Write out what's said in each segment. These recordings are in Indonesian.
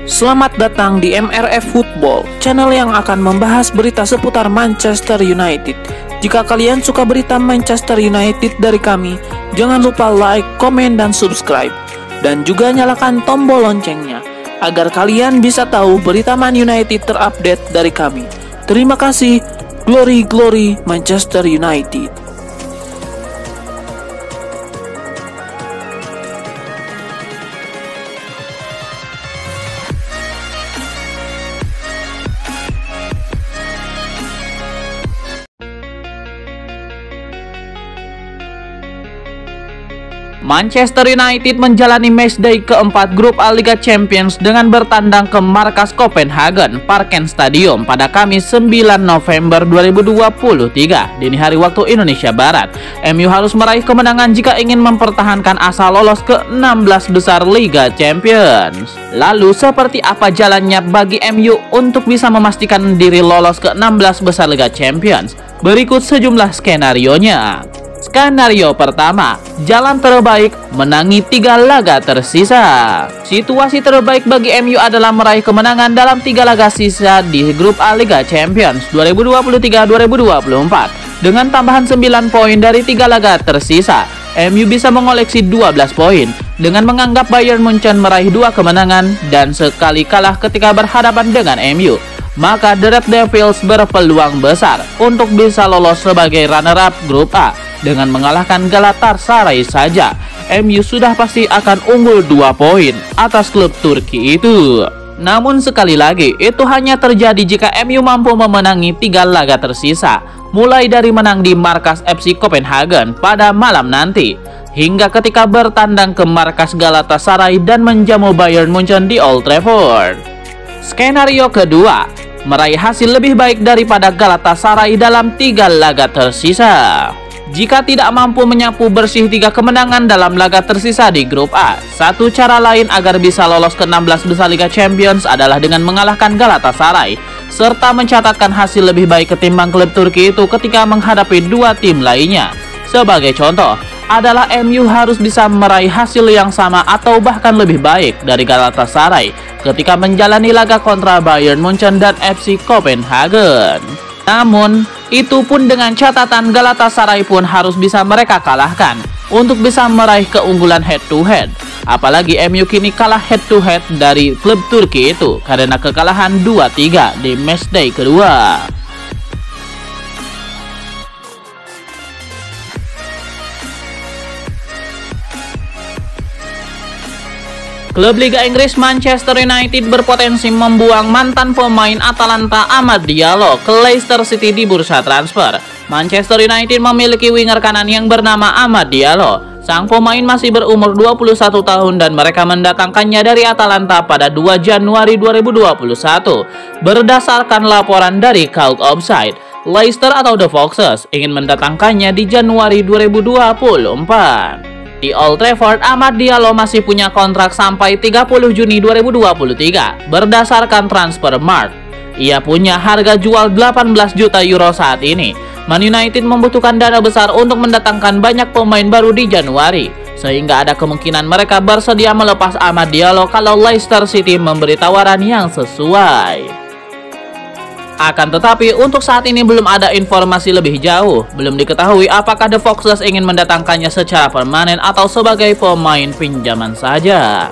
Selamat datang di MRF Football, channel yang akan membahas berita seputar Manchester United. Jika kalian suka berita Manchester United dari kami, jangan lupa like, komen, dan subscribe. Dan juga nyalakan tombol loncengnya, agar kalian bisa tahu berita Man United terupdate dari kami. Terima kasih, Glory Glory Manchester United. Manchester United menjalani matchday keempat grup A Liga Champions dengan bertandang ke markas Copenhagen Parken Stadium pada Kamis 9 November 2023 dini hari waktu Indonesia Barat. MU harus meraih kemenangan jika ingin mempertahankan asa lolos ke 16 besar Liga Champions. Lalu seperti apa jalannya bagi MU untuk bisa memastikan diri lolos ke 16 besar Liga Champions? Berikut sejumlah skenarionya. Skenario pertama, jalan terbaik menangi 3 laga tersisa. Situasi terbaik bagi MU adalah meraih kemenangan dalam 3 laga sisa di grup A Liga Champions 2023-2024. Dengan tambahan 9 poin dari 3 laga tersisa, MU bisa mengoleksi 12 poin dengan menganggap Bayern Munchen meraih 2 kemenangan dan sekali kalah ketika berhadapan dengan MU. Maka The Red Devils berpeluang besar untuk bisa lolos sebagai runner-up grup A. Dengan mengalahkan Galatasaray saja, MU sudah pasti akan unggul 2 poin atas klub Turki itu. Namun sekali lagi, itu hanya terjadi jika MU mampu memenangi 3 laga tersisa, mulai dari menang di markas FC Copenhagen pada malam nanti, hingga ketika bertandang ke markas Galatasaray dan menjamu Bayern Munchen di Old Trafford. Skenario kedua, meraih hasil lebih baik daripada Galatasaray dalam 3 laga tersisa. Jika tidak mampu menyapu bersih 3 kemenangan dalam laga tersisa di grup A, satu cara lain agar bisa lolos ke 16 besar Liga Champions adalah dengan mengalahkan Galatasaray, serta mencatatkan hasil lebih baik ketimbang klub Turki itu ketika menghadapi 2 tim lainnya. Sebagai contoh, adalah MU harus bisa meraih hasil yang sama atau bahkan lebih baik dari Galatasaray ketika menjalani laga kontra Bayern Munchen dan FC Copenhagen. Namun, itu pun dengan catatan Galatasaray pun harus bisa mereka kalahkan untuk bisa meraih keunggulan head to head. Apalagi MU kini kalah head to head dari klub Turki itu karena kekalahan 2-3 di matchday kedua. Klub Liga Inggris Manchester United berpotensi membuang mantan pemain Atalanta Amad Diallo ke Leicester City di bursa transfer. Manchester United memiliki winger kanan yang bernama Amad Diallo. Sang pemain masih berumur 21 tahun dan mereka mendatangkannya dari Atalanta pada 2 Januari 2021. Berdasarkan laporan dari Caught Offside, Leicester atau The Foxes ingin mendatangkannya di Januari 2024. Di Old Trafford, Amad Diallo masih punya kontrak sampai 30 Juni 2023 berdasarkan Transfermarkt. Ia punya harga jual 18 juta euro saat ini. Man United membutuhkan dana besar untuk mendatangkan banyak pemain baru di Januari, sehingga ada kemungkinan mereka bersedia melepas Amad Diallo kalau Leicester City memberi tawaran yang sesuai. Akan tetapi untuk saat ini belum ada informasi lebih jauh. Belum diketahui apakah The Foxes ingin mendatangkannya secara permanen atau sebagai pemain pinjaman saja.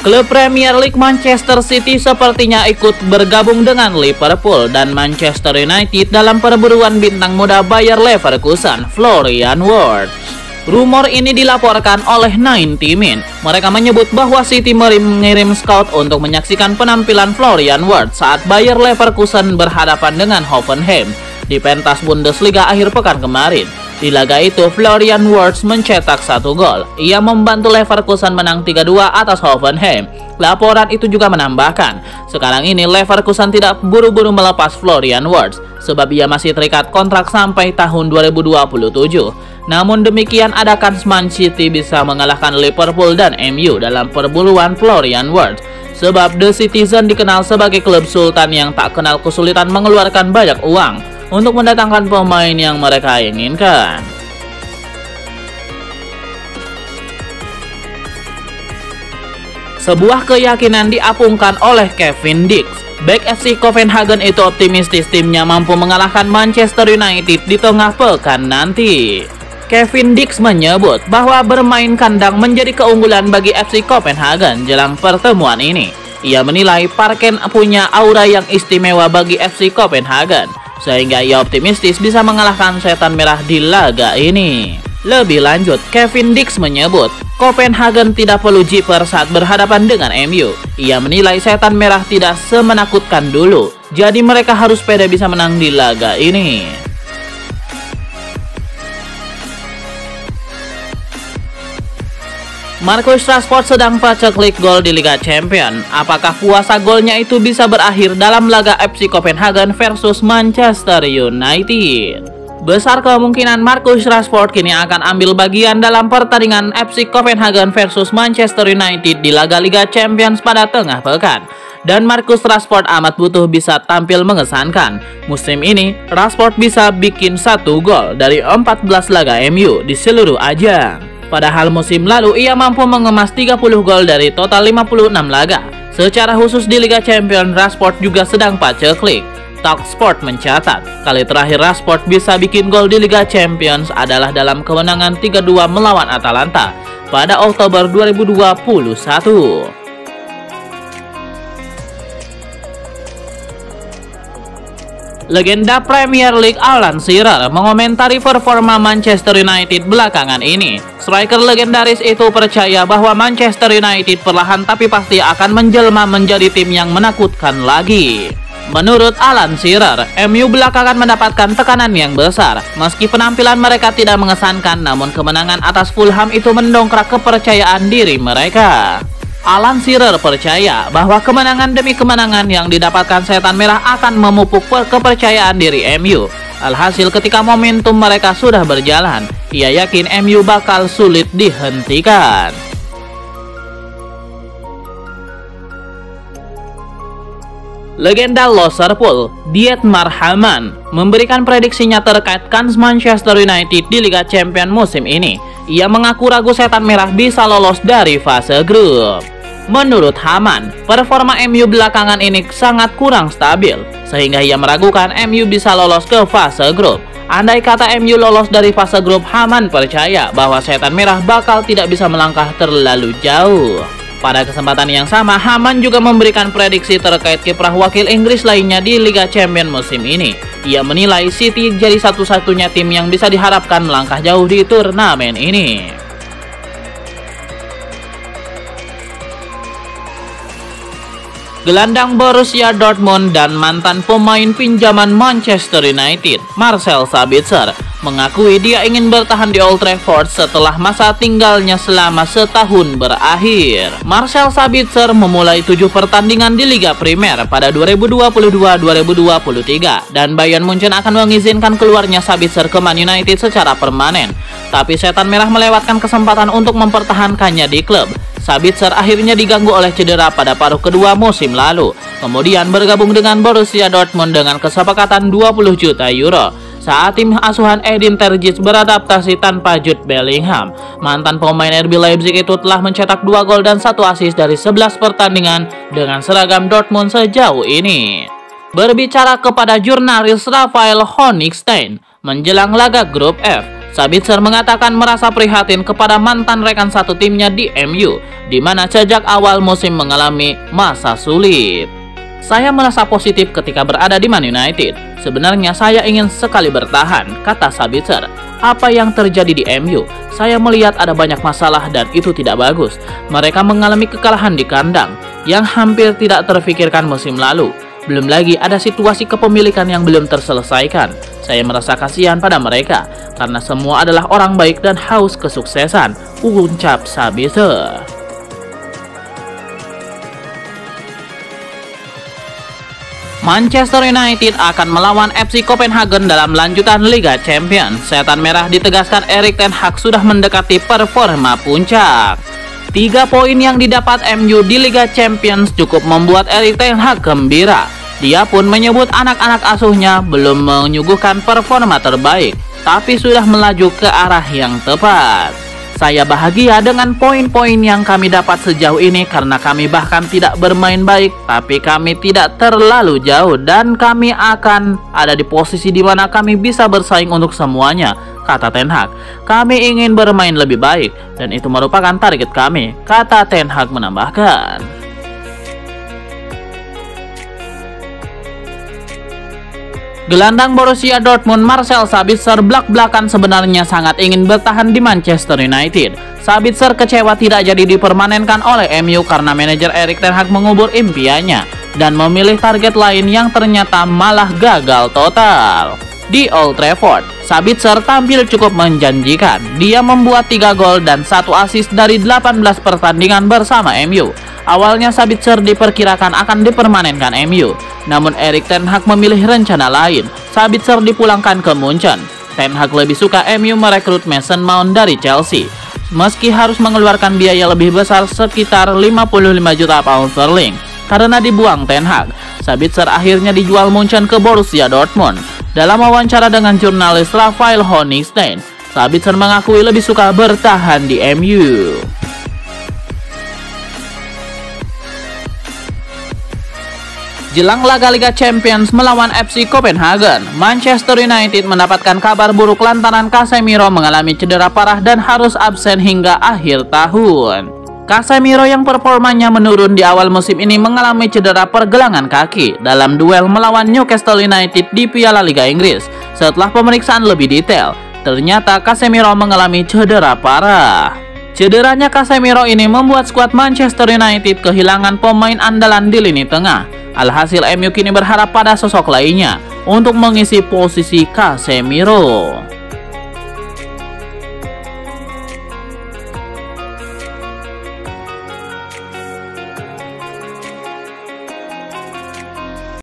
Klub Premier League Manchester City sepertinya ikut bergabung dengan Liverpool dan Manchester United dalam perburuan bintang muda Bayer Leverkusen, Florian Wirtz. Rumor ini dilaporkan oleh 90 Min. Mereka menyebut bahwa City mengirim scout untuk menyaksikan penampilan Florian Wirtz saat Bayer Leverkusen berhadapan dengan Hoffenheim di pentas Bundesliga akhir pekan kemarin. Di laga itu, Florian Wirtz mencetak 1 gol. Ia membantu Leverkusen menang 3-2 atas Hoffenheim. Laporan itu juga menambahkan, sekarang ini Leverkusen tidak buru-buru melepas Florian Wirtz sebab ia masih terikat kontrak sampai tahun 2027. Namun demikian, adakah Man City bisa mengalahkan Liverpool dan MU dalam perburuan Florian Wirtz? Sebab The Citizen dikenal sebagai klub sultan yang tak kenal kesulitan mengeluarkan banyak uang untuk mendatangkan pemain yang mereka inginkan. Sebuah keyakinan diapungkan oleh Kevin Dix. Bek FC Copenhagen itu optimistis timnya mampu mengalahkan Manchester United di tengah pekan nanti. Kevin Dix menyebut bahwa bermain kandang menjadi keunggulan bagi FC Copenhagen jelang pertemuan ini. Ia menilai Parken punya aura yang istimewa bagi FC Copenhagen, sehingga ia optimistis bisa mengalahkan Setan Merah di laga ini. Lebih lanjut, Kevin Dix menyebut Copenhagen tidak perlu jiper saat berhadapan dengan MU. Ia menilai Setan Merah tidak semenakutkan dulu, jadi mereka harus pede bisa menang di laga ini. Marcus Rashford sedang paceklik gol di Liga Champions. Apakah puasa golnya itu bisa berakhir dalam laga FC Copenhagen versus Manchester United? Besar kemungkinan Marcus Rashford kini akan ambil bagian dalam pertandingan FC Copenhagen versus Manchester United di laga Liga Champions pada tengah pekan. Dan Marcus Rashford amat butuh bisa tampil mengesankan. Musim ini, Rashford bisa bikin 1 gol dari 14 laga MU di seluruh ajang. Padahal musim lalu ia mampu mengemas 30 gol dari total 56 laga. Secara khusus di Liga Champions, Rashford juga sedang paceklik. Talksport mencatat, kali terakhir Rashford bisa bikin gol di Liga Champions adalah dalam kemenangan 3-2 melawan Atalanta pada Oktober 2021. Legenda Premier League Alan Shearer mengomentari performa Manchester United belakangan ini. Striker legendaris itu percaya bahwa Manchester United perlahan tapi pasti akan menjelma menjadi tim yang menakutkan lagi. Menurut Alan Shearer, MU belakangan mendapatkan tekanan yang besar. Meski penampilan mereka tidak mengesankan, namun kemenangan atas Fulham itu mendongkrak kepercayaan diri mereka. Alan Shearer percaya bahwa kemenangan demi kemenangan yang didapatkan Setan Merah akan memupuk kepercayaan diri MU. Alhasil ketika momentum mereka sudah berjalan, ia yakin MU bakal sulit dihentikan. Legenda Liverpool, Dietmar Hamann, memberikan prediksinya terkait kans Manchester United di Liga Champions musim ini. Ia mengaku ragu Setan Merah bisa lolos dari fase grup. Menurut Hamann, performa MU belakangan ini sangat kurang stabil, sehingga ia meragukan MU bisa lolos ke fase grup. Andai kata MU lolos dari fase grup, Hamann percaya bahwa Setan Merah bakal tidak bisa melangkah terlalu jauh. Pada kesempatan yang sama, Hamann juga memberikan prediksi terkait kiprah wakil Inggris lainnya di Liga Champions musim ini. Ia menilai City jadi satu-satunya tim yang bisa diharapkan melangkah jauh di turnamen ini. Gelandang Borussia Dortmund dan mantan pemain pinjaman Manchester United, Marcel Sabitzer, mengakui dia ingin bertahan di Old Trafford setelah masa tinggalnya selama setahun berakhir. Marcel Sabitzer memulai 7 pertandingan di Liga Primer pada 2022-2023 dan Bayern Munchen akan mengizinkan keluarnya Sabitzer ke Man United secara permanen. Tapi Setan Merah melewatkan kesempatan untuk mempertahankannya di klub. Sabitzer akhirnya diganggu oleh cedera pada paruh kedua musim lalu. Kemudian bergabung dengan Borussia Dortmund dengan kesepakatan 20 juta euro. Saat tim asuhan Edin Terzic beradaptasi tanpa Jude Bellingham, mantan pemain RB Leipzig itu telah mencetak 2 gol dan 1 assist dari 11 pertandingan dengan seragam Dortmund sejauh ini. Berbicara kepada jurnalis Rafael Honigstein menjelang laga grup F, Sabitzer mengatakan merasa prihatin kepada mantan rekan satu timnya di MU, di mana sejak awal musim mengalami masa sulit. Saya merasa positif ketika berada di Man United. Sebenarnya saya ingin sekali bertahan, kata Sabitzer. Apa yang terjadi di MU? Saya melihat ada banyak masalah dan itu tidak bagus. Mereka mengalami kekalahan di kandang yang hampir tidak terfikirkan musim lalu. Belum lagi ada situasi kepemilikan yang belum terselesaikan. Saya merasa kasihan pada mereka karena semua adalah orang baik dan haus kesuksesan, ucap Sabitzer. Manchester United akan melawan FC Copenhagen dalam lanjutan Liga Champions. Setan Merah ditegaskan Erik ten Hag sudah mendekati performa puncak. 3 poin yang didapat MU di Liga Champions cukup membuat Erik ten Hag gembira. Dia pun menyebut anak-anak asuhnya belum menyuguhkan performa terbaik, tapi sudah melaju ke arah yang tepat. Saya bahagia dengan poin-poin yang kami dapat sejauh ini karena kami bahkan tidak bermain baik, tapi kami tidak terlalu jauh dan kami akan ada di posisi di mana kami bisa bersaing untuk semuanya, kata Ten Hag. Kami ingin bermain lebih baik dan itu merupakan target kami, kata Ten Hag menambahkan. Gelandang Borussia Dortmund Marcel Sabitzer belak-belakan sebenarnya sangat ingin bertahan di Manchester United. Sabitzer kecewa tidak jadi dipermanenkan oleh MU karena manajer Erik ten Hag mengubur impiannya dan memilih target lain yang ternyata malah gagal total. Di Old Trafford, Sabitzer tampil cukup menjanjikan. Dia membuat 3 gol dan 1 assist dari 18 pertandingan bersama MU. Awalnya Sabitzer diperkirakan akan dipermanenkan MU, namun Erik ten Hag memilih rencana lain. Sabitzer dipulangkan ke Munchen. Ten Hag lebih suka MU merekrut Mason Mount dari Chelsea, meski harus mengeluarkan biaya lebih besar sekitar 55 juta pound sterling. Karena dibuang Ten Hag, Sabitzer akhirnya dijual Munchen ke Borussia Dortmund. Dalam wawancara dengan jurnalis Raphael Honigstein, Sabitzer mengakui lebih suka bertahan di MU. Jelang laga Liga Champions melawan FC Copenhagen, Manchester United mendapatkan kabar buruk lantaran Casemiro mengalami cedera parah dan harus absen hingga akhir tahun. Casemiro yang performanya menurun di awal musim ini mengalami cedera pergelangan kaki dalam duel melawan Newcastle United di Piala Liga Inggris. Setelah pemeriksaan lebih detail, ternyata Casemiro mengalami cedera parah. Cederanya Casemiro ini membuat skuad Manchester United kehilangan pemain andalan di lini tengah. Alhasil MU kini berharap pada sosok lainnya untuk mengisi posisi Casemiro.